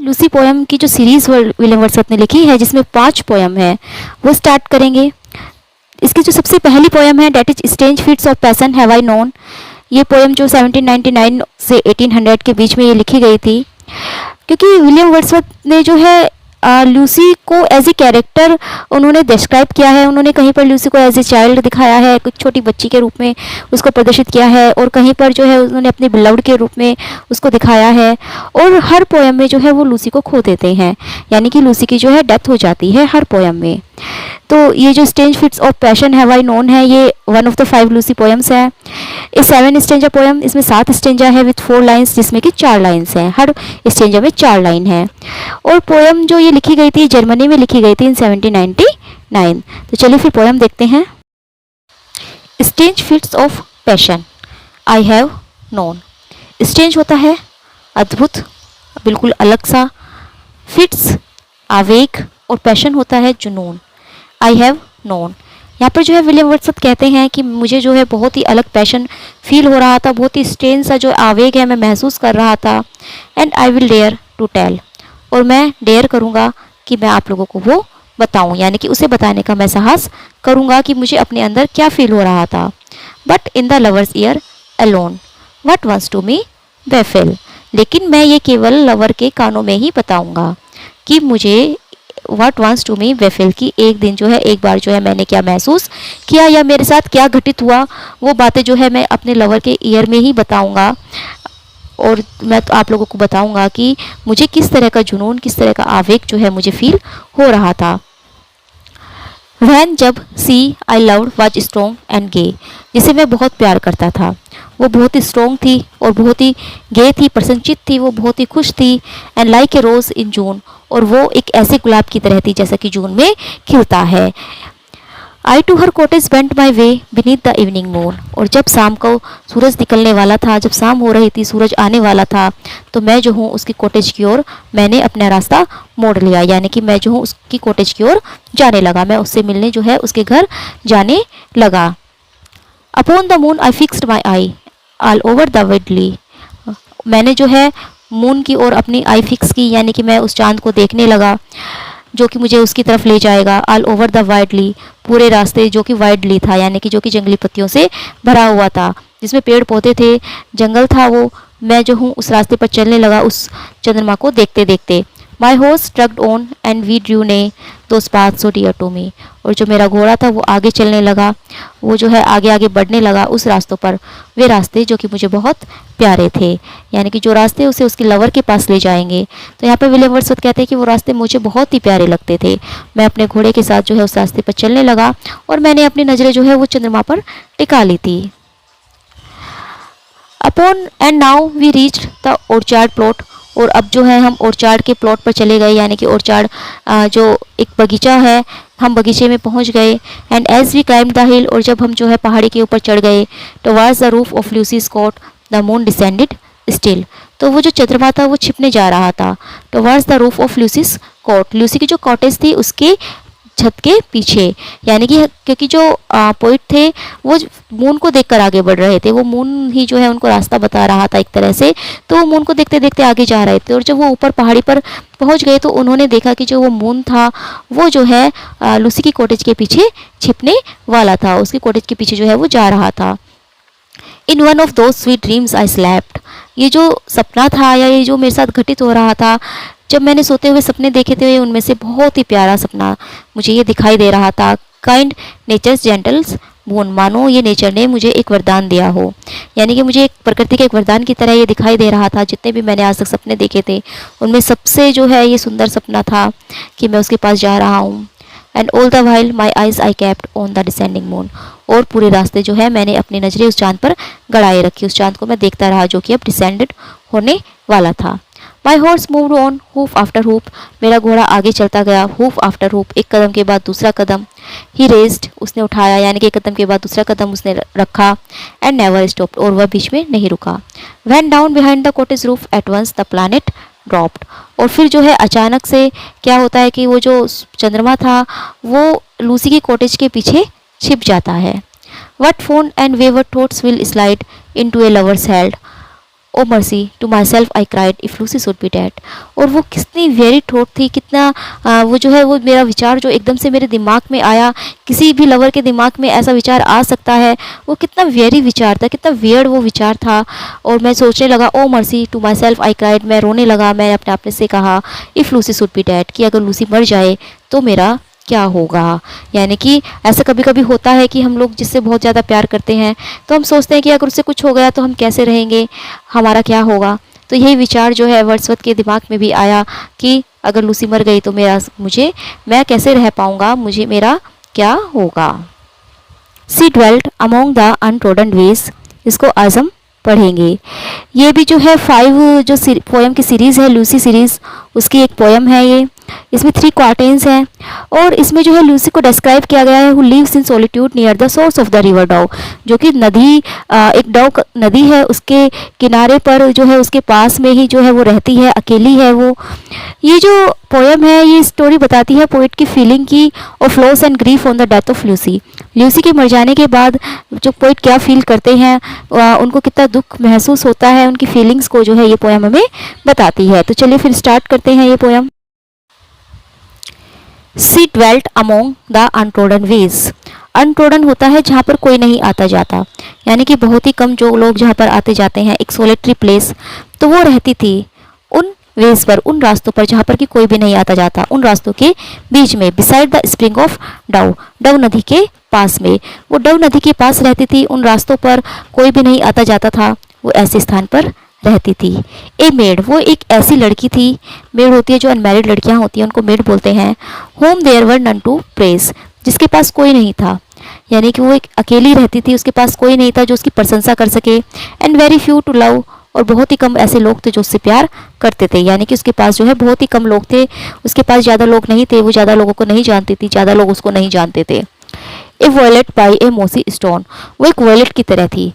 Lucy poem की जो series William Wordsworth ने लिखी है, जिसमें 5 पोयम है, वो स्टार्ट करेंगे। इसकी जो सबसे पहली पोयम है, that is strange fits of passion have I known. ये पोयम जो 1799 से 1800 के बीच में ये लिखी गई थी, क्योंकि विलियम वर्ड्सवर्थ ने जो है लूसी को एज ए कैरेक्टर उन्होंने डिस्क्राइब किया है। उन्होंने कहीं पर लूसी को एज ए चाइल्ड दिखाया है, कुछ छोटी बच्ची के रूप में उसको प्रदर्शित किया है, और कहीं पर जो है उन्होंने अपने बिलव्ड के रूप में उसको दिखाया है। और हर पोयम में जो है वो लूसी को खो देते हैं, यानी कि लूसी की जो है डेथ हो जाती है हर पोयम में। तो ये जो strange fits of passion have I known है, ये one of the 5 Lucy poems है। इस 7 स्टेंजा पोयम, इसमें 7 स्टेंजा है विथ 4 लाइन्स, जिसमें कि 4 लाइन्स हैं, हर स्टेंजा में 4 लाइन है। और पोयम जो ये लिखी गई थी, जर्मनी में लिखी गई थी इन 1799। तो चलिए फिर पोयम देखते हैं। Strange fits of passion I have known. Strange होता है अद्भुत, बिल्कुल अलग सा। फिट्स आवेग, और पैशन होता है जुनून। आई हैव नोन, यहाँ पर जो है विलियम वर्ड्सवर्थ कहते हैं कि मुझे जो है बहुत ही अलग पैशन फील हो रहा था, बहुत ही स्ट्रेंज सा जो आवेग है मैं महसूस कर रहा था। And I will dare to tell, और मैं डेयर करूँगा कि मैं आप लोगों को वो बताऊँ, यानी कि उसे बताने का मैं साहस करूँगा कि मुझे अपने अंदर क्या फील हो रहा था। But in the lover's ear alone what once to me befell, लेकिन मैं ये केवल लवर के कानों में ही बताऊँगा कि मुझे वट वंस टू मी बेफिल की एक दिन जो है, एक बार जो है मैंने क्या महसूस किया या मेरे साथ क्या घटित हुआ, वो बातें जो है मैं अपने लवर के ईयर में ही बताऊंगा। और मैं तो आप लोगों को बताऊंगा कि मुझे किस तरह का जुनून, किस तरह का आवेग जो है मुझे फील हो रहा था। वैन जब she I loved was strong and gay, जिसे मैं बहुत प्यार करता था, वो बहुत ही स्ट्रॉन्ग थी और बहुत ही गे थी, प्रसन्नचित थी, वो बहुत ही खुश थी। एंड लाइक ए रोज इन जून, और वो एक ऐसे गुलाब की तरह थी जैसा कि जून में खिलता है। I to her cottage went my way beneath the evening moon, और जब शाम को सूरज निकलने वाला था, जब शाम हो रही थी, सूरज आने वाला था, तो मैं जो हूँ उसकी कॉटेज की ओर मैंने अपना रास्ता मोड़ लिया, यानी कि मैं जो हूँ उसकी कॉटेज की ओर जाने लगा, मैं उससे मिलने जो है उसके घर जाने लगा। Upon the moon I fixed my eye all over the wide lea, मैंने जो है मून की ओर अपनी आई फिक्स की, यानी कि मैं उस चांद को देखने लगा जो कि मुझे उसकी तरफ ले जाएगा। ऑल ओवर द वाइडली, पूरे रास्ते जो कि वाइडली था, यानी कि जो कि जंगली पत्तियों से भरा हुआ था, जिसमें पेड़ पौधे थे, जंगल था, वो मैं जो हूँ उस रास्ते पर चलने लगा उस चंद्रमा को देखते देखते। My horse trudged on and we drew nigh those paths so dear to me, और जो मेरा घोड़ा था वो आगे चलने लगा, वो जो है आगे आगे बढ़ने लगा उस रास्तों पर, वे रास्ते जो कि मुझे बहुत प्यारे थे, यानी कि जो रास्ते उसे उसके लवर के पास ले जाएंगे। तो यहाँ पर विलियम वर्ड्सवर्थ कहते हैं कि वो रास्ते मुझे बहुत ही प्यारे लगते थे। मैं अपने घोड़े के साथ जो है उस रास्ते पर चलने लगा, और मैंने अपनी नज़रें जो है वो चंद्रमा पर टिका ली थी। Upon and now we reached the orchard plot, और अब जो है हम ऑर्चार्ड के प्लॉट पर चले गए, यानी कि ऑर्चार्ड जो एक बगीचा है, हम बगीचे में पहुंच गए। And as we climbed the hill, और जब हम जो है पहाड़ी के ऊपर चढ़ गए, towards the roof of Lucy's cot the moon descended still, तो वो जो चंद्रमा था वो छिपने जा रहा था। Towards the roof of Lucy's cot, Lucy की जो कॉटेज थी उसके छत के पीछे, यानी कि क्योंकि जो पोइट थे वो मून को देखकर आगे बढ़ रहे थे, वो मून ही जो है उनको रास्ता बता रहा था एक तरह से, तो वो मून को देखते देखते आगे जा रहे थे। और जब वो ऊपर पहाड़ी पर पहुंच गए तो उन्होंने देखा कि जो वो मून था वो जो है लूसी की कॉटेज के पीछे छिपने वाला था, उसकी कॉटेज के पीछे जो है वो जा रहा था। In one of those sweet dreams I slapped, ये जो सपना था या ये जो मेरे साथ घटित हो रहा था, जब मैंने सोते हुए सपने देखे थे, उनमें से बहुत ही प्यारा सपना मुझे ये दिखाई दे रहा था। काइंड नेचर्स जेंटल्स बोन, मानो ये नेचर ने मुझे एक वरदान दिया हो, यानी कि मुझे एक प्रकृति के एक वरदान की तरह ये दिखाई दे रहा था। जितने भी मैंने आज तक सपने देखे थे उनमें सबसे जो है ये सुंदर सपना था कि मैं उसके पास जा रहा हूँ। And all the while my eyes I kept on the descending moon, और पूरे रास्ते जो है मैंने अपनी नज़रें उस चांद पर गड़ाए रखी, उस चांद को मैं देखता रहा जो कि अब डिसेंडेड होने वाला था। My horse moved on hoof after hoof, मेरा घोड़ा आगे चलता गया, हूफ आफ्टर हूफ, एक कदम के बाद दूसरा कदम। ही रेज्ड, उसने उठाया, यानी कि एक कदम के बाद दूसरा कदम उसने रखा। एंड नेवर स्टॉप्ड, और वह बीच में नहीं रुका। When down behind the cottage roof at once the planet dropped, और फिर जो है अचानक से क्या होता है कि वो जो चंद्रमा था वो लूसी की कॉटेज के पीछे छिप जाता है। What fond and wayward thoughts will slide into a lover's head, O mercy to my self I cried if Lucy should be dead. और वो कितनी वेरी थॉट थी, कितना वो जो है वो मेरा विचार जो एकदम से मेरे दिमाग में आया, किसी भी लवर के दिमाग में ऐसा विचार आ सकता है, वो कितना वेरी विचार था, कितना वियर्ड वो विचार था। और मैं सोचने लगा, oh mercy to my self I cried, मैं रोने लगा, मैंने अपने आप से कहा if Lucy should be dead, कि अगर लूसी मर जाए तो मेरा क्या होगा। यानी कि ऐसा कभी कभी होता है कि हम लोग जिससे बहुत ज़्यादा प्यार करते हैं तो हम सोचते हैं कि अगर उससे कुछ हो गया तो हम कैसे रहेंगे, हमारा क्या होगा। तो यही विचार जो है वर्ड्सवर्थ के दिमाग में भी आया कि अगर लूसी मर गई तो मैं कैसे रह पाऊँगा, मेरा क्या होगा। She dwelt among the untrodden ways, इसको आज हम पढ़ेंगे। ये भी जो है 5 जो पोएम की सीरीज़ है, लूसी सीरीज़, उसकी एक पोएम है ये। इसमें 3 क्वार्टेन्स हैं और इसमें जो है लूसी को डिस्क्राइब किया गया है, who lives in solitude near the source of the river Dove, जो कि नदी एक डव नदी है, उसके किनारे पर जो है उसके पास में ही जो है वो रहती है, अकेली है वो। ये जो पोएम है ये स्टोरी बताती है पोइट की फीलिंग की of loss and grief on the death of Lucy. Lucy के मर जाने के बाद जो पोइट क्या फील करते हैं, उनको कितना दुख महसूस होता है, उनकी फीलिंग्स को जो है ये पोएम हमें बताती है। तो चलिए फिर स्टार्ट करते हैं ये poem. She dwelt among the untrodden ways. Untrodden होता है जहाँ पर कोई नहीं आता जाता, यानी कि बहुत ही कम जो लोग जहाँ पर आते जाते हैं, एक सोलिटरी प्लेस। तो वो रहती थी उन वेज पर, उन रास्तों पर जहाँ पर कि कोई भी नहीं आता जाता, उन रास्तों के बीच में, beside the spring of Dove, Dove नदी के पास में। वो डव नदी के पास रहती थी, उन रास्तों पर कोई भी नहीं आता जाता था, वो ऐसे स्थान पर रहती थी। ए मेड, वो एक ऐसी लड़की थी, मेड होती है जो अनमैरिड लड़कियां होती हैं उनको मेड बोलते हैं। Whom there were none to praise, जिसके पास कोई नहीं था, यानी कि वो एक अकेली रहती थी, उसके पास कोई नहीं था जो उसकी प्रशंसा कर सके। And very few to love, और बहुत ही कम ऐसे लोग थे जो उससे प्यार करते थे, यानी कि उसके पास जो है बहुत ही कम लोग थे, उसके पास ज़्यादा लोग नहीं थे, वो ज़्यादा लोगों को नहीं जानती थी, ज़्यादा लोग उसको नहीं जानते थे। ए वॉयलेट बाई ए मोसी स्टोन, वो एक वॉयलेट की तरह थी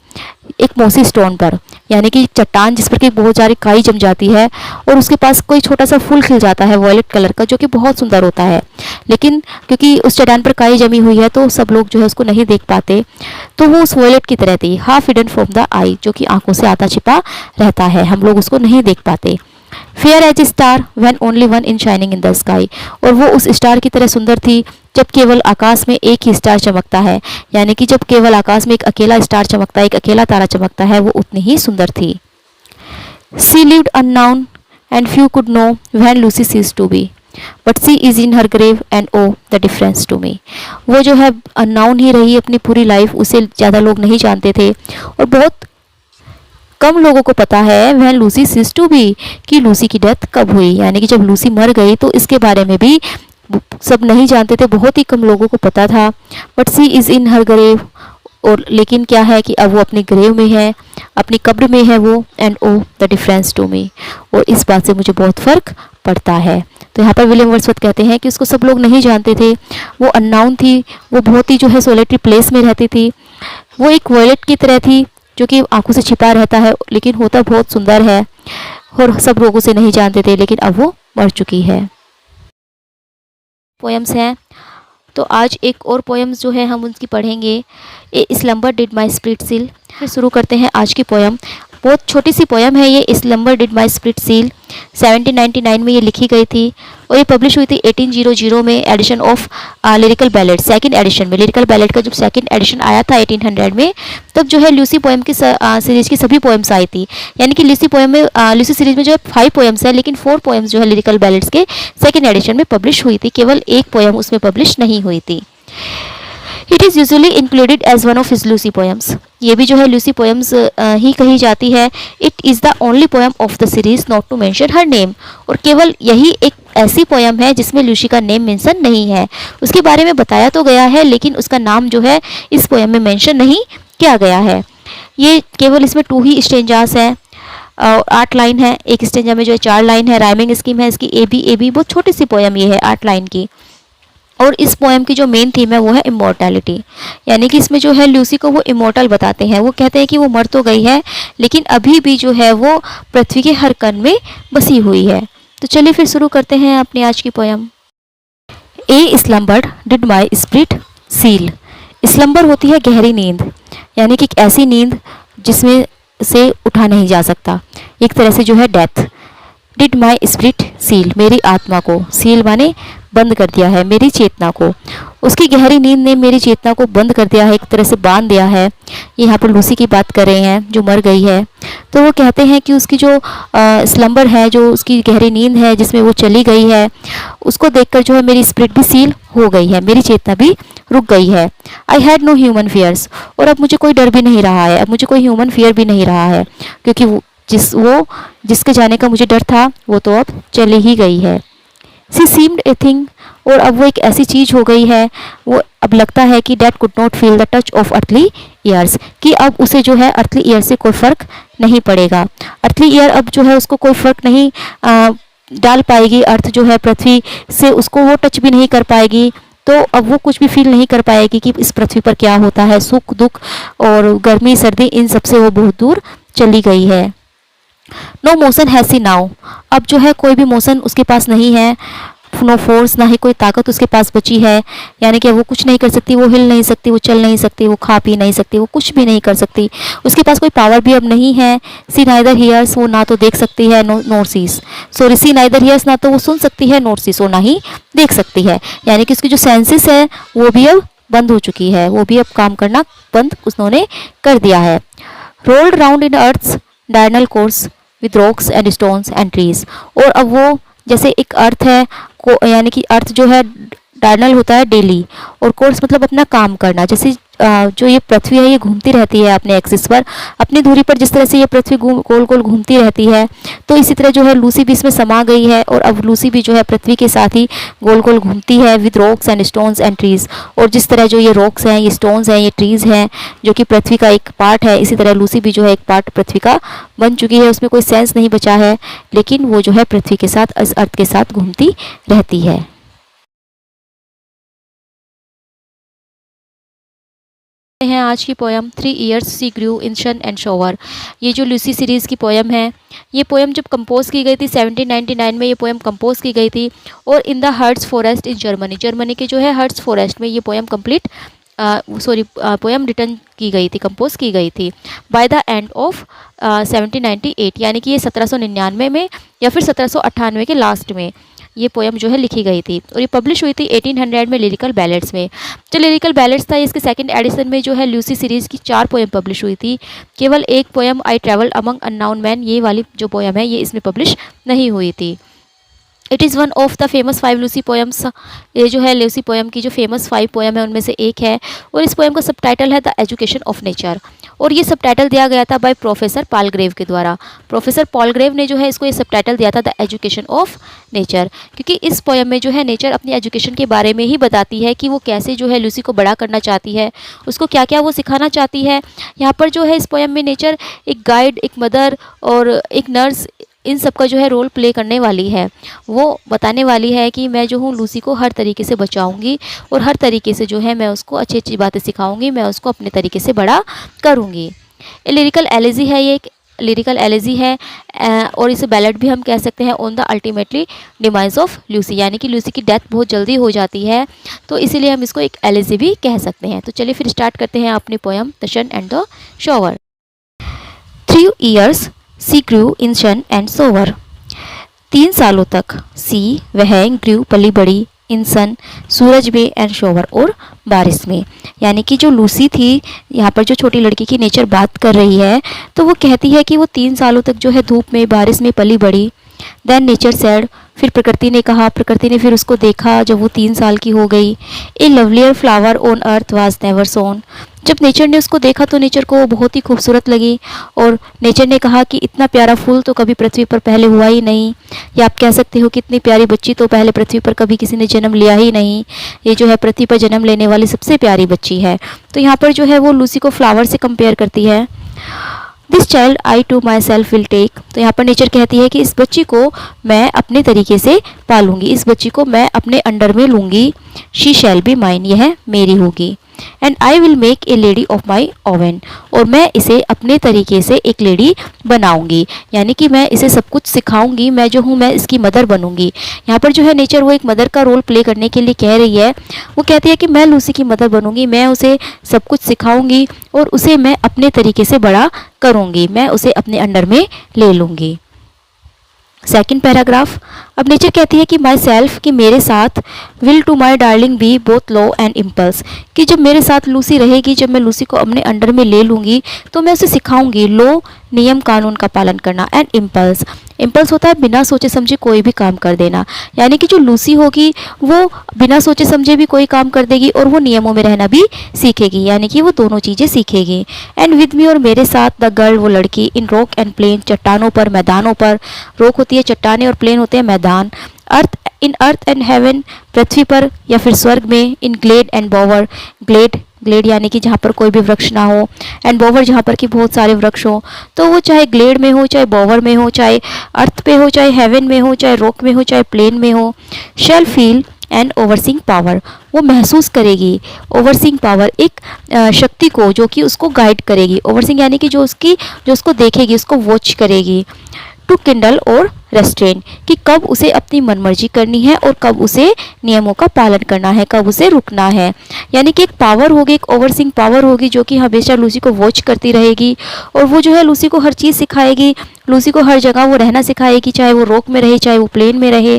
एक मोसी स्टोन पर, यानी कि चट्टान जिस पर कि बहुत सारी काई जम जाती है और उसके पास कोई छोटा सा फूल खिल जाता है वॉयलेट कलर का, जो कि बहुत सुंदर होता है। लेकिन क्योंकि उस चट्टान पर काई जमी हुई है तो सब लोग जो है उसको नहीं देख पाते, तो वो उस वॉयलेट की तरह थी, हाफ हिडन फ्रॉम द आई, जो कि आंखों से आता छिपा रहता है, हम लोग उसको नहीं देख पाते। Fair as star when only one in shining in the sky, और वो उस स्टार की तरह सुंदर थी जब केवल आकाश में एक ही स्टार चमकता है, यानी कि जब केवल आकाश में एक अकेला स्टार चमकता है, एक अकेला तारा चमकता है, वो उतनी ही सुंदर थी। She lived unknown and few could know when Lucy ceased to be, but she is in her grave and O the difference to me. वो जो है अननाउन ही रही अपनी पूरी लाइफ, उसे ज़्यादा लोग नहीं जानते थे और बहुत कम लोगों को पता है वह लूसी सीज टू बी, कि लूसी की डेथ कब हुई, यानी कि जब लूसी मर गई तो इसके बारे में भी सब नहीं जानते थे, बहुत ही कम लोगों को पता था। But she is in her grave, और लेकिन क्या है कि अब वो अपनी ग्रेव में है, अपनी कब्र में है वो, and O the difference to me, और इस बात से मुझे बहुत फ़र्क पड़ता है। तो यहाँ पर विलियम वर्ड्सवर्थ कहते हैं कि उसको सब लोग नहीं जानते थे, वो अननाउन थी, वो बहुत ही जो है सोलिटरी प्लेस में रहती थी, वो एक वॉयलेट की तरह थी जो कि आंखों से छिपा रहता है, लेकिन होता बहुत सुंदर है, और सब लोग उसे नहीं जानते थे, लेकिन अब वो मर चुकी है। पोएम्स हैं, तो आज एक और पोएम्स जो है हम उनकी पढ़ेंगे। A slumber did my spirit seal. फिर शुरू करते हैं आज की पोएम। बहुत छोटी सी पोएम है ये, slumber did my spirit seal. 1799 में ये लिखी गई थी और ये पब्लिश हुई थी 1800 में, edition of lyrical ballad, second edition में। लिरिकल बैलेड का जब सेकंड एडिशन आया था 1800 में, तब जो है लूसी पोएम की सीरीज की सभी पोएम्स आई थी, यानी कि लूसी सीरीज में जो है 5 पोएम्स है, लेकिन 4 पोएम्स जो है लिरिकल बैलेड्स के सेकंड एडिशन में पब्लिश हुई थी, केवल एक पोएम उसमें पब्लिश नहीं हुई थी। It is usually included as one of his Lucy poems, ये भी जो है लूसी पोएम्स ही कही जाती है। It is the only poem of the series not to mention her name, और केवल यही एक ऐसी पोएम है जिसमें लूसी का नेम मेंशन नहीं है। उसके बारे में बताया तो गया है, लेकिन उसका नाम जो है इस पोएम में मेंशन नहीं किया गया है। ये केवल इसमें 2 ही स्टेंजास हैं, 8 लाइन है, एक स्टेंजा में जो है 4 लाइन है। राइमिंग स्कीम है इसकी ए बी, बहुत छोटी सी पोएम ये है, 8 लाइन की। और इस पोएम की जो मेन थीम है वो है इमोर्टैलिटी, यानी कि इसमें जो है लूसी को वो इमोर्टल बताते हैं। वो कहते हैं कि वो मर तो गई है, लेकिन अभी भी जो है वो पृथ्वी के हर कण में बसी हुई है। तो चलिए फिर शुरू करते हैं अपनी आज की poem. A slumbered did my spirit seal. Slumber होती है गहरी नींद, यानी कि एक ऐसी नींद जिसमें से उठा नहीं जा सकता। एक तरह से जो है death. Did my spirit seal, मेरी आत्मा को, सील माने बंद कर दिया है, मेरी चेतना को। उसकी गहरी नींद ने मेरी चेतना को बंद कर दिया है, एक तरह से बांध दिया है। यहाँ पर लूसी की बात कर रहे हैं जो मर गई है। तो वो कहते हैं कि उसकी जो स्लम्बर है, जो उसकी गहरी नींद है जिसमें वो चली गई है, उसको देखकर जो है मेरी स्पिरिट भी सील हो गई है, मेरी चेतना भी रुक गई है। I had no human fears, और अब मुझे कोई डर भी नहीं रहा है, अब मुझे कोई ह्यूमन फियर भी नहीं रहा है, क्योंकि जिसके जाने का मुझे डर था वो तो अब चली ही गई है। सी सीम्ड ए थिंग, और अब वो एक ऐसी चीज़ हो गई है, वो अब लगता है कि that could not feel the touch of earthly years, कि अब उसे जो है अर्थली ईयर से कोई फ़र्क नहीं पड़ेगा। अर्थली ईयर अब जो है उसको कोई फ़र्क नहीं डाल पाएगी, अर्थ जो है पृथ्वी से उसको वो टच भी नहीं कर पाएगी। तो अब वो कुछ भी फील नहीं कर पाएगी कि इस पृथ्वी पर क्या होता है, सुख दुख और गर्मी सर्दी, इन सब से वो बहुत दूर चली गई है। No motion has she now, अब जो है कोई भी मोशन उसके पास नहीं है। नो फोर्स, ना ही कोई ताकत उसके पास बची है, यानी कि वो कुछ नहीं कर सकती, वो हिल नहीं सकती, वो चल नहीं सकती, वो खा पी नहीं सकती, वो कुछ भी नहीं कर सकती, उसके पास कोई पावर भी अब नहीं है। सी नाइदर हियर्स, वो ना तो देख सकती है, nor sees, sorry she neither hears, ना तो वो सुन सकती है, नोर सीज, वो ना ही देख सकती है, यानी कि उसकी जो सेंसेस है वो भी अब बंद हो चुकी है, वो भी अब काम करना बंद उन्होंने कर दिया है। Rolled round in earth's diurnal course with rocks and stones and trees, और अब वो जैसे एक अर्थ है को, यानी कि अर्थ जो है डायनल होता है डेली, और कोर्स मतलब अपना काम करना। जैसे जो ये पृथ्वी है ये घूमती रहती है अपने एक्सिस पर, अपनी धुरी पर, जिस तरह से ये पृथ्वी गोल गोल घूमती रहती है, तो इसी तरह जो है लूसी भी इसमें समा गई है, और अब लूसी भी जो है पृथ्वी के साथ ही गोल गोल घूमती है, with rocks and stones and trees, और जिस तरह जो ये रॉक्स हैं, ये स्टोन्स हैं, ये ट्रीज हैं, जो कि पृथ्वी का एक पार्ट है, इसी तरह लूसी भी जो है एक पार्ट पृथ्वी का बन चुकी है। उसमें कोई सेंस नहीं बचा है, लेकिन वो जो है पृथ्वी के साथ, इस अर्थ के साथ घूमती रहती है। हैं आज की poem 3 years she grew in sun and shower. ये जो लूसी सीरीज़ की पोयम है, ये पोयम जब कंपोज की गई थी 1799 में ये पोयम कंपोज की गई थी, और in the Hartz forest in Germany, Germany के जो है हर्ट्स फॉरेस्ट में ये पोयम पोयम रिटर्न की गई थी, कंपोज की गई थी बाय द एंड ऑफ 1798, यानी कि ये 1799 में या फिर 1798 के लास्ट में ये पोयम जो है लिखी गई थी, और ये पब्लिश हुई थी 1800 में लिरिकल बैलेट्स में। जो लिरिकल बैलेट्स था, इसके सेकंड एडिशन में जो है लूसी सीरीज़ की 4 पोयम पब्लिश हुई थी। केवल एक poem I travel among unknown man, ये वाली जो पोयम है ये इसमें पब्लिश नहीं हुई थी। It is one of the famous 5 Lucy poems, ये जो है लूसी पोएम की जो फेमस 5 पोएम है उनमें से एक है, और इस पोएम का सबटाइटल है द एजुकेशन ऑफ नेचर, और ये सबटाइटल दिया गया था बाय प्रोफेसर पालग्रेव के द्वारा। प्रोफेसर पालग्रेव ने जो है इसको ये सबटाइटल दिया था द एजुकेशन ऑफ नेचर, क्योंकि इस पोएम में जो है नेचर अपनी एजुकेशन के बारे में ही बताती है कि वो कैसे जो है लूसी को बड़ा करना चाहती है, उसको क्या क्या वो सिखाना चाहती है। यहाँ पर जो है इस पोएम में नेचर एक गाइड, एक मदर और एक नर्स, इन सब का जो है रोल प्ले करने वाली है। वो बताने वाली है कि मैं जो हूँ लूसी को हर तरीके से बचाऊंगी, और हर तरीके से जो है मैं उसको अच्छी अच्छी बातें सिखाऊंगी, मैं उसको अपने तरीके से बड़ा करूँगी। लिरिकल एलेजी है, ये एक लिरिकल एलेजी है, और इसे बैलेट भी हम कह सकते हैं on the ultimately demise of Lucy, यानी कि लूसी की डेथ बहुत जल्दी हो जाती है, तो इसीलिए हम इसको एक एलेजी भी कह सकते हैं। तो चलिए फिर स्टार्ट करते हैं अपनी poem the sun and the shower. 3 years she grew in sun and shower. 3 सालों तक सी वह ग्रू पली बड़ी, इन सन सूरज में, एंड शोवर और बारिश में। यानी कि जो लूसी थी, यहाँ पर जो छोटी लड़की की नेचर बात कर रही है, तो वो कहती है कि वो 3 सालों तक जो है धूप में बारिश में पली बड़ी। देन नेचर सैड, फिर प्रकृति ने कहा, प्रकृति ने फिर उसको देखा जब वो 3 साल की हो गई। A lovelier flower on earth was never sown. जब नेचर ने उसको देखा तो नेचर को वो बहुत ही खूबसूरत लगी, और नेचर ने कहा कि इतना प्यारा फूल तो कभी पृथ्वी पर पहले हुआ ही नहीं, या आप कह सकते हो कि इतनी प्यारी बच्ची तो पहले पृथ्वी पर कभी किसी ने जन्म लिया ही नहीं, ये जो है पृथ्वी पर जन्म लेने वाली सबसे प्यारी बच्ची है। तो यहाँ पर जो है वो लूसी को फ्लावर से कंपेयर करती है। This child I to my self will take. तो यहाँ पर नेचर कहती है कि इस बच्ची को मैं अपने तरीके से पालूंगी, इस बच्ची को मैं अपने अंडर में लूँगी। शी शैल बी माइन, यह मेरी होगी। And I will make a lady of my oven, और मैं इसे अपने तरीके से एक लेडी बनाऊंगी, यानी कि मैं इसे सब कुछ सिखाऊंगी, मैं जो हूँ मैं इसकी मदर बनूंगी। यहाँ पर जो है नेचर वो एक मदर का रोल प्ले करने के लिए कह रही है। वो कहती है कि मैं लूसी की मदर बनूंगी, मैं उसे सब कुछ सिखाऊंगी और उसे मैं अपने तरीके से बड़ा करूंगी, मैं उसे अपने अंडर में ले लूंगी। सेकंड पैराग्राफ, अब नेचर कहती है कि माई सेल्फ, कि मेरे साथ, will to my darling be both law and impulse, कि जब मेरे साथ लूसी रहेगी, जब मैं लूसी को अपने अंडर में ले लूँगी तो मैं उसे सिखाऊंगी लॉ, नियम कानून का पालन करना, एंड इम्पल्स, इम्पल्स होता है बिना सोचे समझे कोई भी काम कर देना, यानी कि जो लूसी होगी वो बिना सोचे समझे भी कोई काम कर देगी और वो नियमों में रहना भी सीखेगी, यानी कि वो दोनों चीज़ें सीखेगी। एंड विद मी, और मेरे साथ, द गर्ल, वो लड़की, इन रॉक एंड प्लेन, चट्टानों पर, मैदानों पर, रॉक होती है चट्टानें और प्लेन होते हैं मैदान, अर्थ, इन अर्थ एंड हेवन, पृथ्वी पर या फिर स्वर्ग में, in glade and bower, glade, glade यानी कि जहाँ पर कोई भी वृक्ष ना हो, एंड बॉवर जहाँ पर कि बहुत सारे वृक्ष हो, तो वो चाहे ग्लेड में हो, चाहे बॉवर में हो, चाहे अर्थ पे हो, चाहे हेवन में हो, चाहे रॉक में हो, चाहे प्लेन में हो, शैल फील एंड ओवरसीइंग पावर, वो महसूस करेगी, ओवरसीइंग पावर, एक शक्ति को जो कि उसको गाइड करेगी, ओवरसीइंग यानी कि जो उसको देखेगी, उसको वॉच करेगी, टू किंडल और रेस्ट्रेन, कि कब उसे अपनी मनमर्जी करनी है और कब उसे नियमों का पालन करना है, कब उसे रुकना है, यानी कि एक पावर होगी, एक ओवरसीइंग पावर होगी जो कि हमेशा लूसी को वॉच करती रहेगी और वो जो है लूसी को हर चीज़ सिखाएगी, लूसी को हर जगह वो रहना सिखाएगी, चाहे वो रॉक में रहे, चाहे वो प्लेन में रहे,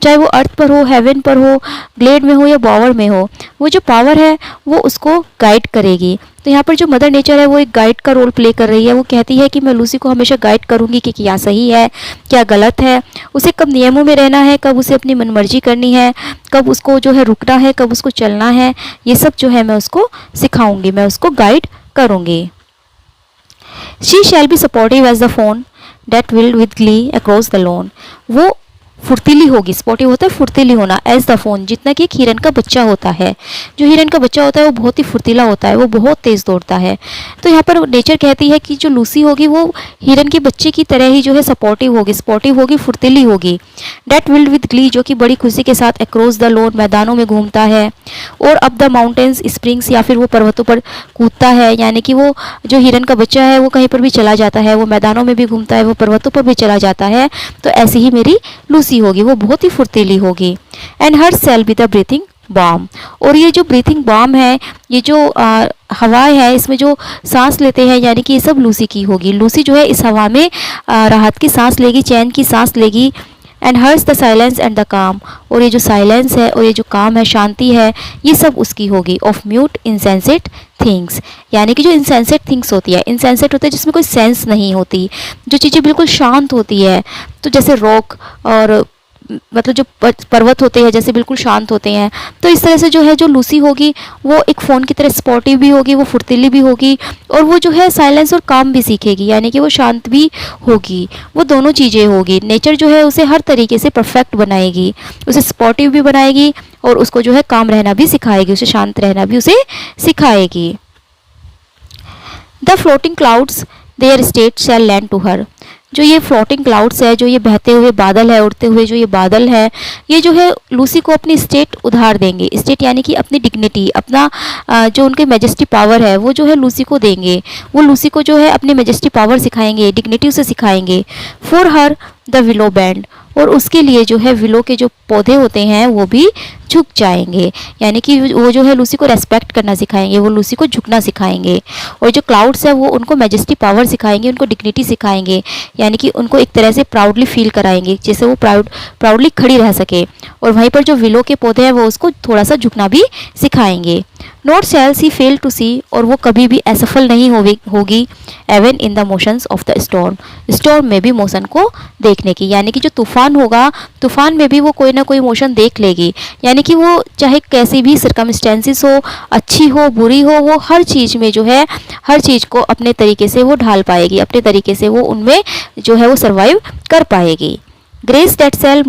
चाहे वो अर्थ पर हो, हेवन पर हो, ग्लेड में हो या बॉवर में हो, वो जो पावर है वो उसको गाइड करेगी। तो यहाँ पर जो मदर नेचर है वो एक गाइड का रोल प्ले कर रही है। वो कहती है कि मैं लूसी को हमेशा गाइड करूँगी कि क्या सही है, क्या गलत है, उसे कब नियमों में रहना है, कब उसे अपनी मनमर्जी करनी है, कब उसको जो है रुकना है, कब उसको चलना है, ये सब जो है मैं उसको सिखाऊंगी, मैं उसको गाइड करूँगी। She shall be sportive as the fawn that wild with glee across the lawn, वो फुर्तीली होगी, स्पोर्टिव होता है फुर्तीली होना, एज द फोन, जितना कि एक हिरन का बच्चा होता है, जो हिरन का बच्चा होता है वो बहुत ही फुर्तीला होता है, वो बहुत तेज़ दौड़ता है। तो यहाँ पर नेचर कहती है कि जो लूसी होगी वो हिरन के बच्चे की तरह ही जो है सपोर्टिव होगी, स्पोर्टिव होगी, फुर्तीली होगी। डेट विल्ड विद ग्ली, जो कि बड़ी खुशी के साथ अक्रॉस द लॉन, मैदानों में घूमता है, और अप द माउंटेन्स स्प्रिंग्स, या फिर वो पर्वतों पर कूदता है, यानी कि वो जो हिरन का बच्चा है वो कहीं पर भी चला जाता है, वो मैदानों में भी घूमता है, वो पर्वतों पर भी चला जाता है। तो ऐसी ही मेरी लूसी होगी, वो बहुत ही फुर्तीली होगी। And her shall be the breathing balm, और ये जो ब्रीथिंग बाम है, ये जो हवाएं है, इसमें जो सांस लेते हैं, यानी कि ये सब लूसी की होगी। लूसी जो है इस हवा में राहत की सांस लेगी, चैन की सांस लेगी। And hers the silence and the calm, और ये जो साइलेंस है और ये जो काम है, शांति है, ये सब उसकी होगी। ऑफ म्यूट इनसेंसेट थिंग्स, यानी कि जो इनसेंसेट थिंग्स होती है, इनसेंसेट होता है जिसमें कोई सेंस नहीं होती, जो चीज़ें बिल्कुल शांत होती है, तो जैसे रॉक और मतलब जो पर्वत होते हैं जैसे बिल्कुल शांत होते हैं। तो इस तरह से जो है जो लूसी होगी वो एक फ़ोन की तरह स्पोर्टिव भी होगी, वो फुर्तीली भी होगी, और वो जो है साइलेंस और काम भी सीखेगी, यानी कि वो शांत भी होगी, वो दोनों चीज़ें होगी। नेचर जो है उसे हर तरीके से परफेक्ट बनाएगी, उसे स्पोर्टिव भी बनाएगी और उसको जो है काम रहना भी सिखाएगी, उसे शांत रहना भी उसे सिखाएगी। The floating clouds their state shall lend to her, जो ये फ्लोटिंग क्लाउड्स है, जो ये बहते हुए बादल है, उड़ते हुए जो ये बादल है, ये जो है लूसी को अपनी स्टेट उधार देंगे। स्टेट यानी कि अपनी डिग्निटी, अपना जो उनके मेजेस्टी पावर है वो जो है लूसी को देंगे। वो लूसी को जो है अपनी मेजेस्टी पावर सिखाएंगे, डिग्निटी उसे सिखाएंगे। For her the willow band, और उसके लिए जो है विलो के जो पौधे होते हैं वो भी झुक जाएंगे, यानी कि वो जो है लूसी को रेस्पेक्ट करना सिखाएंगे, वो लूसी को झुकना सिखाएंगे। और जो क्लाउड्स है वो उनको मैजेस्टी पावर सिखाएंगे, उनको डिग्निटी सिखाएंगे, यानी कि उनको एक तरह से प्राउडली फील कराएंगे, जैसे वो प्राउडली खड़ी रह सके। और वहीं पर जो विलो के पौधे हैं वो उसको थोड़ा सा झुकना भी सिखाएंगे। Not shall she fail to see, और वो कभी भी असफल नहीं होगी even in the motions of the storm, storm में भी मोशन को देखने की, यानी कि जो तूफान होगा, तूफान में भी वो कोई ना कोई मोशन देख लेगी, यानी कि वो चाहे कैसी भी सर्कमस्टेंसेस हो, अच्छी हो बुरी हो, वो हर चीज़ में जो है हर चीज़ को अपने तरीके से वो ढाल पाएगी, अपने तरीके से वो उनमें जो है वो सर्वाइव कर पाएगी। Grace that shell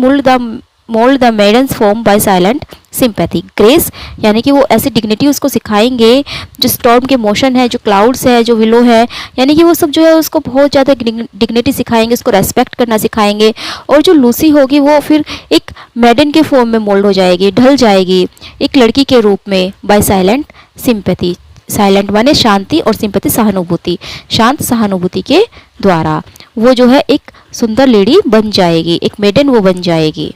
mould the maidens form by silent sympathy, grace यानी कि वो ऐसी डिग्निटी उसको सिखाएंगे, जो स्टॉर्म के मोशन है, जो क्लाउड्स है, जो विलो है, यानी कि वो सब जो है उसको बहुत ज़्यादा डिग्निटी सिखाएंगे, उसको रेस्पेक्ट करना सिखाएंगे। और जो लूसी होगी वो फिर एक मेडन के फॉर्म में मोल्ड हो जाएगी, ढल जाएगी एक लड़की के रूप में, बाय साइलेंट सिंपैथी। साइलेंट माने शांति और सिंपैथी सहानुभूति, शांत सहानुभूति के द्वारा वो जो है एक सुंदर लेडी बन जाएगी, एक मेडन वो बन जाएगी।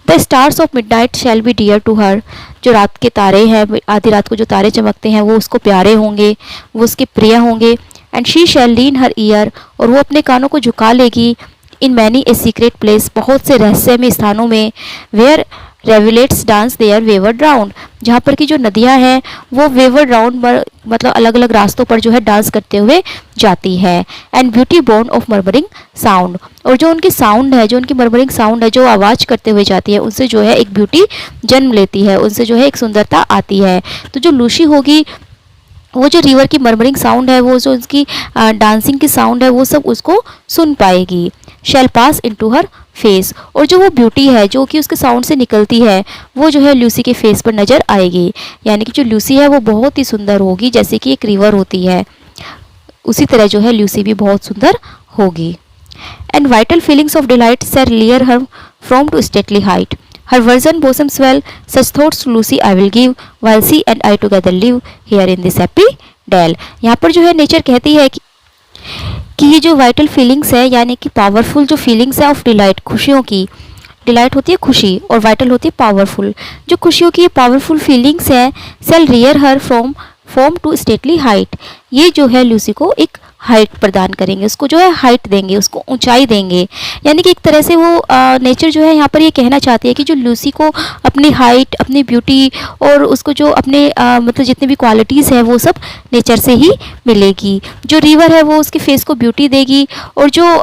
The stars of midnight shall be dear to her, जो रात के तारे हैं, आधी रात को जो तारे चमकते हैं वो उसको प्यारे होंगे, वो उसके प्रिय होंगे। And she shall lean her ear, और वो अपने कानों को झुका लेगी। In many a secret place, बहुत से रहस्यमय स्थानों में। Where rivulets dance their wayward round, जहाँ पर की जो नदियाँ हैं वो वेवर्ड राउंड मतलब अलग अलग रास्तों पर जो है डांस करते हुए जाती है। And beauty born of murmuring sound, और जो उनकी साउंड है, जो उनकी मर्मरिंग साउंड है, जो आवाज़ करते हुए जाती है, उनसे जो है एक ब्यूटी जन्म लेती है, उनसे जो है एक सुंदरता आती है। तो जो लूसी होगी वो जो रिवर की मर्मरिंग साउंड है, वो जो उसकी डांसिंग की साउंड है, वो सब उसको सुन पाएगी। शैल पास इनटू हर फेस, और जो वो ब्यूटी है जो कि उसके साउंड से निकलती है वो जो है लूसी के फेस पर नज़र आएगी। यानी कि जो लूसी है वो बहुत ही सुंदर होगी, जैसे कि एक रिवर होती है उसी तरह जो है लूसी भी बहुत सुंदर होगी। And vital feelings of delight shall rear her form to stately height, her virgin bosom swell, such thoughts to Lucy I will give, while she and I together live here in this happy dell. यहाँ पर जो है nature कहती है कि ये जो vital feelings है, यानी कि पावरफुल जो फीलिंग्स है ऑफ डिलाइट, खुशियों की, डिलाइट होती है खुशी और वाइटल होती है पावरफुल, जो खुशियों की ये पावरफुल फीलिंग्स है, shall rear her form to stately height, ये जो है लूसी को एक हाइट प्रदान करेंगे, उसको जो है हाइट देंगे, उसको ऊंचाई देंगे। यानी कि एक तरह से वो नेचर जो है यहाँ पर ये कहना चाहती है कि जो लूसी को अपनी हाइट, अपनी ब्यूटी और उसको जो अपने मतलब जितने भी क्वालिटीज़ है वो सब नेचर से ही मिलेगी। जो रिवर है वो उसके फेस को ब्यूटी देगी, और जो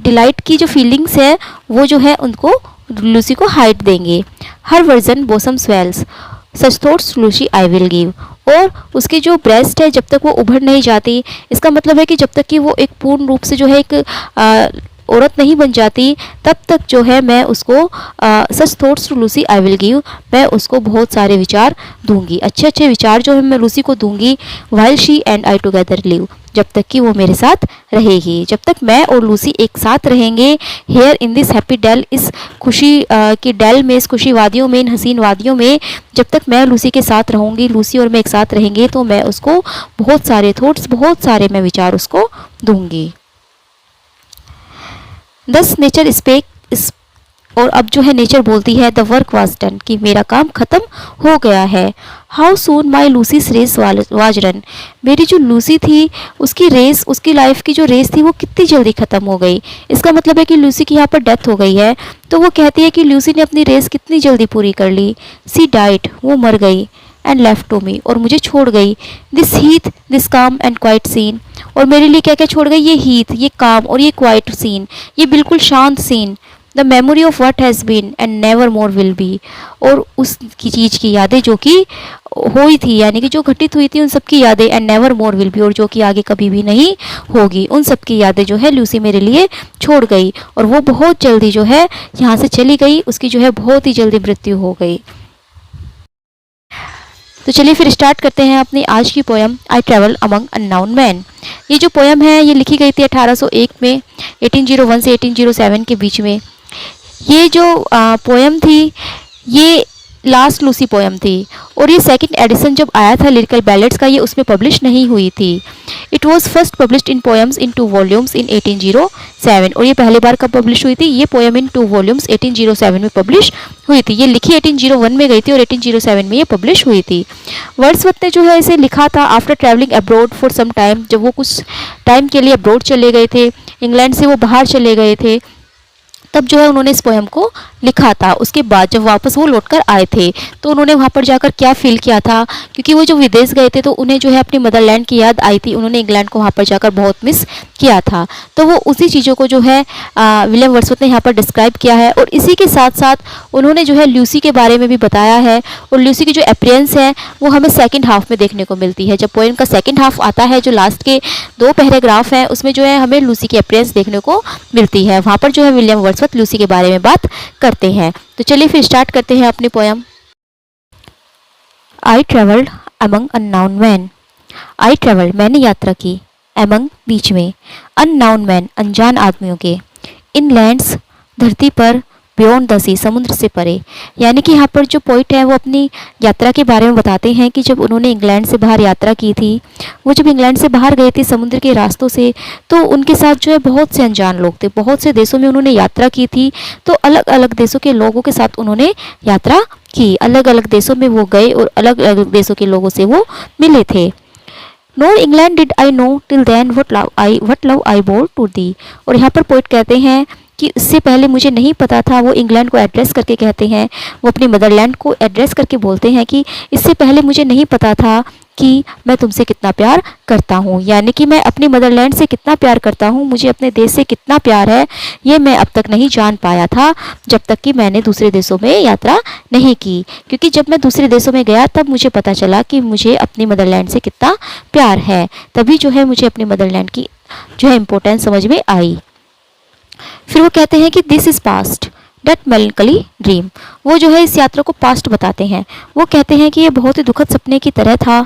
डिलाइट की जो फीलिंग्स है वो जो है उनको लूसी को हाइट देंगे। Her virgin bosom swells, such thoughts Lucy I will give, और उसकी जो ब्रेस्ट है जब तक वो उभर नहीं जाती, इसका मतलब है कि जब तक कि वो एक पूर्ण रूप से जो है एक औरत नहीं बन जाती, तब तक जो है मैं उसको such thoughts to Lucy I will give, मैं उसको बहुत सारे विचार दूंगी, अच्छे अच्छे विचार जो है मैं लूसी को दूंगी। While she and I together live, जब तक कि वो मेरे साथ रहेगी, जब तक मैं और लूसी एक साथ रहेंगे। Here in this happy dell, इस खुशी की डेल में, इस खुशी वादियों में, इन हसीन वादियों में जब तक मैं लूसी के साथ रहूँगी, लूसी और मैं एक साथ रहेंगे, तो मैं उसको बहुत सारे थॉट्स, बहुत सारे मैं विचार उसको दूंगी। दस नेचर स्पेक, और अब जो है नेचर बोलती है द वर्क वाज डन, कि मेरा काम खत्म हो गया है। How soon my Lucy's race was run, मेरी जो लूसी थी उसकी रेस, उसकी लाइफ की जो रेस थी वो कितनी जल्दी ख़त्म हो गई। इसका मतलब है कि लूसी की यहाँ पर डेथ हो गई है, तो वो कहती है कि लूसी ने अपनी रेस कितनी जल्दी पूरी कर ली। सी डाइड, वो मर गई। एंड लेफ्ट टू मी, और मुझे छोड़ गई। दिस हीथ, दिस काम एंड क्वाइट सीन, और मेरे लिए क्या क्या छोड़ गई, ये हीथ, ये काम और ये क्वाइट सीन, ये बिल्कुल शांत scene. The memory of what has been and never more will be, और उस की चीज़ की यादें जो कि हुई थी, यानी कि जो घटित हुई थी उन सब की यादें, and never more will be, और जो कि आगे कभी भी नहीं होगी, उन सब की यादें जो है लूसी मेरे लिए छोड़ गई, और वो बहुत जल्दी जो है यहाँ से चली गई, उसकी जो है बहुत ही जल्दी मृत्यु हो गई। तो चलिए फिर स्टार्ट करते हैं अपनी आज की poem I travel among unknown man. ये जो पोयम है ये लिखी गई थी 1801 में, 1801 से 1807 के बीच में। ये जो पोयम थी ये लास्ट लूसी पोयम थी, और ये सेकंड एडिशन जब आया था लिरिकल बैलेड्स का, ये उसमें पब्लिश नहीं हुई थी। It was first published in poems in 2 volumes in 1807, और ये पहली बार कब पब्लिश हुई थी, ये पोएम इन 2 वॉल्यूम्स 1807 में पब्लिश हुई थी। ये लिखी 1801 में गई थी और 1807 में ये पब्लिश हुई थी। वर्ड्सवर्थ ने जो है इसे लिखा था after travelling abroad for some time, जब वो कुछ टाइम के लिए अब्रॉड चले गए थे, इंग्लैंड से वो बाहर चले गए थे, तब जो है उन्होंने इस पोएम को लिखा था। उसके बाद जब वापस वो लौटकर आए थे तो उन्होंने वहाँ पर जाकर क्या फील किया था, क्योंकि वो जो विदेश गए थे तो उन्हें जो है अपनी मदरलैंड की याद आई थी, उन्होंने इंग्लैंड को वहाँ पर जाकर बहुत मिस किया था। तो वो उसी चीज़ों को जो है विलियम वर्ड्सवर्थ ने यहाँ पर डिस्क्राइब किया है, और इसी के साथ साथ उन्होंने जो है लूसी के बारे में भी बताया है, और लूसी की जो अपीयरेंस है वो हमें सेकेंड हाफ में देखने को मिलती है। जब पोएम का सेकेंड हाफ आता है, जो लास्ट के 2 पैराग्राफ हैं, उसमें जो है हमें लूसी की अपीयरेंस देखने को मिलती है। वहाँ पर जो है विलियम वर्ड्सवर्थ लूसी के बारे में बात करते हैं। तो चलिए फिर स्टार्ट करते हैं अपनी poem. I travelled among unknown man, I travelled मैंने यात्रा की, अमंग बीच में, अननोन मैन अनजान आदमियों के, इन लैंड्स धरती पर, बियॉन्ड द सी, समुद्र से परे। यानी कि यहाँ पर जो पोइट है वो अपनी यात्रा के बारे में बताते हैं कि जब उन्होंने इंग्लैंड से बाहर यात्रा की थी, वो जब इंग्लैंड से बाहर गए थे समुद्र के रास्तों से, तो उनके साथ जो है बहुत से अनजान लोग थे, बहुत से देशों में उन्होंने यात्रा की थी, तो अलग अलग देशों के लोगों के साथ उन्होंने यात्रा की, अलग अलग देशों में वो गए और अलग अलग देशों के लोगों से वो मिले थे। Nor England did I know till then what love I bore to thee. और यहाँ पर पोइट कहते हैं कि इससे पहले मुझे नहीं पता था, वो इंग्लैंड को एड्रेस करके कहते हैं, वो अपनी मदरलैंड को एड्रेस करके बोलते हैं कि इससे पहले मुझे नहीं पता था कि मैं तुमसे कितना प्यार करता हूँ। यानी कि मैं अपनी मदरलैंड से कितना प्यार करता हूँ, मुझे अपने देश से कितना प्यार है, ये मैं अब तक नहीं जान पाया था जब तक कि मैंने दूसरे देशों में यात्रा नहीं की। क्योंकि जब मैं दूसरे देशों में गया तब मुझे पता चला कि मुझे अपनी मदरलैंड से कितना प्यार है, तभी जो है मुझे अपनी मदरलैंड की जो है इम्पोर्टेंस समझ में आई। फिर वो कहते हैं कि this is past that melancholy dream. वो जो है इस यात्रा को पास्ट बताते हैं। वो कहते हैं कि ये बहुत ही दुखद सपने की तरह था,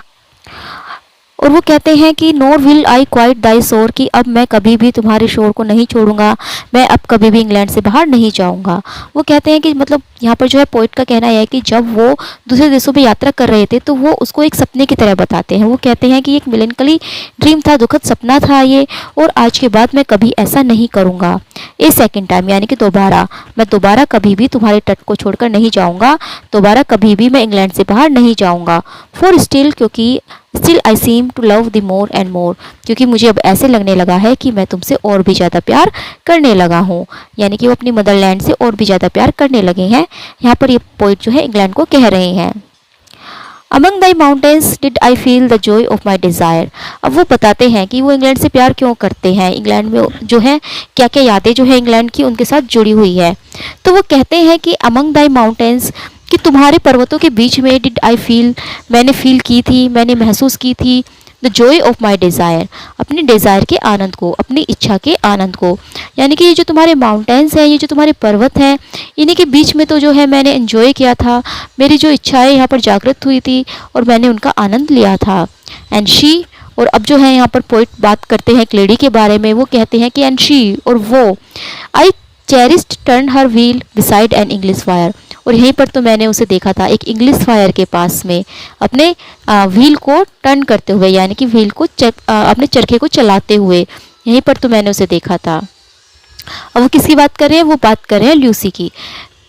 और वो कहते हैं कि नोर विल आई क्वाइट दाई शोर, कि अब मैं कभी भी तुम्हारे शोर को नहीं छोड़ूंगा, मैं अब कभी भी इंग्लैंड से बाहर नहीं जाऊंगा। वो कहते हैं कि मतलब यहाँ पर जो है पोइट का कहना है कि जब वो दूसरे देशों में यात्रा कर रहे थे तो वो उसको एक सपने की तरह बताते हैं। वो कहते हैं कि एक मेलंकली ड्रीम था, दुखद सपना था ये, और आज के बाद मैं कभी ऐसा नहीं करूँगा। ए सेकेंड टाइम, यानी कि दोबारा, मैं दोबारा कभी भी तुम्हारे तट को छोड़कर नहीं जाऊँगा, दोबारा कभी भी मैं इंग्लैंड से बाहर नहीं जाऊँगा। फॉर स्टिल, क्योंकि still I seem to love the more and more, क्योंकि मुझे अब ऐसे लगने लगा है कि मैं तुमसे और भी ज़्यादा प्यार करने लगा हूँ। यानी कि वो अपनी मदरलैंड से और भी ज़्यादा प्यार करने लगे हैं। यहाँ पर ये पोइट जो है इंग्लैंड को कह रहे हैं। Among Dai mountains did I feel the Joy of my desire. अब वो बताते हैं कि वो इंग्लैंड से प्यार क्यों करते हैं, इंग्लैंड में जो है क्या क्या यादें जो है इंग्लैंड की उनके साथ जुड़ी हुई है। तो वो कहते हैं कि अमंग दाई माउंटेन्स, कि तुम्हारे पर्वतों के बीच में डिड आई फील, मैंने फील की थी, मैंने महसूस की थी the Joy of my desire, अपनी डिज़ायर के आनंद को, अपनी इच्छा के आनंद को। यानी कि ये जो तुम्हारे माउंटेन्स हैं, ये जो तुम्हारे पर्वत हैं, इन्हीं के बीच में तो जो है मैंने एंजॉय किया था, मेरी जो इच्छाएं यहाँ पर जागृत हुई थी और मैंने उनका आनंद लिया था। एंड शी, और अब जो है यहाँ पर पोइट बात करते हैं एक लेडी के बारे में। वो कहते हैं कि एंड शी, और वो, I cherished turn her wheel beside an English fire, और यहीं पर तो मैंने उसे देखा था एक इंग्लिश फायर के पास में अपने व्हील को टर्न करते हुए, यानी कि व्हील को अपने चरखे को चलाते हुए, यहीं पर तो मैंने उसे देखा था। अब वो किसकी बात कर रहे हैं, वो बात कर रहे हैं ल्यूसी की,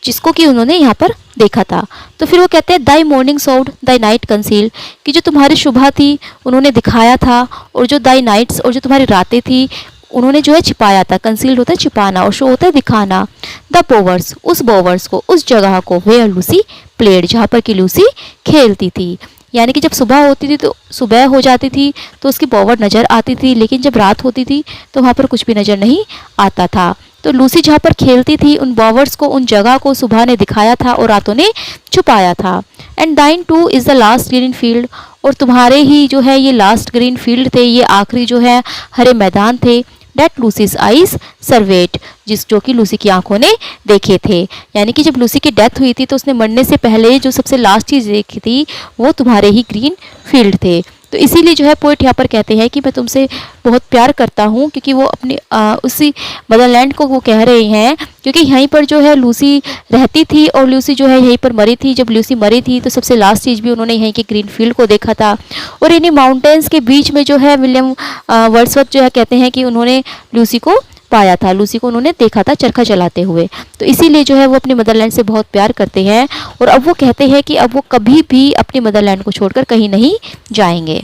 जिसको कि उन्होंने यहाँ पर देखा था। तो फिर वो कहते हैं दाई मॉर्निंग सोड दाई नाइट कंसील, कि जो तुम्हारी सुबह थी उन्होंने दिखाया था, और जो दाई नाइट्स, और जो तुम्हारी रातें थी उन्होंने जो है छिपाया था। कंसील्ड होता है छिपाना और शो होता है दिखाना। द बोवर्स, उस बोवर्स को, उस जगह को, वेयर लूसी प्लेड, जहाँ पर कि लूसी खेलती थी। यानी कि जब सुबह होती थी तो सुबह हो जाती थी तो उसकी बोवर नज़र आती थी, लेकिन जब रात होती थी तो वहाँ पर कुछ भी नज़र नहीं आता था। तो लूसी जहाँ पर खेलती थी उन बोवर्स को, उन जगह को सुबह ने दिखाया था और रातों ने छुपाया था। एंड दाइन two is the last green field, और तुम्हारे ही जो है ये लास्ट ग्रीन फील्ड थे, ये आखिरी जो है हरे मैदान थे। डेट लूसीज आइज सर्वेट, जो कि लूसी की आंखों ने देखे थे। यानी कि जब लूसी की डेथ हुई थी तो उसने मरने से पहले जो सबसे लास्ट चीज़ देखी थी वो तुम्हारे ही ग्रीन फील्ड थे। तो इसीलिए जो है पोइट यहाँ पर कहते हैं कि मैं तुमसे बहुत प्यार करता हूँ, क्योंकि वो अपनी उसी मदरलैंड को वो कह रहे हैं, क्योंकि यहीं पर जो है लूसी रहती थी और लूसी जो है यहीं पर मरी थी। जब लूसी मरी थी तो सबसे लास्ट चीज़ भी उन्होंने यहीं के ग्रीन फील्ड को देखा था। और इन्हीं माउंटेन्स के बीच में जो है विलियम वर्ड्सवर्थ जो है कहते हैं कि उन्होंने लूसी को पाया था, लूसी को उन्होंने देखा था चरखा चलाते हुए। तो इसीलिए जो है वो अपनी मदरलैंड से बहुत प्यार करते हैं, और अब वो कहते हैं कि अब वो कभी भी अपनी मदरलैंड को छोड़कर कहीं नहीं जाएंगे।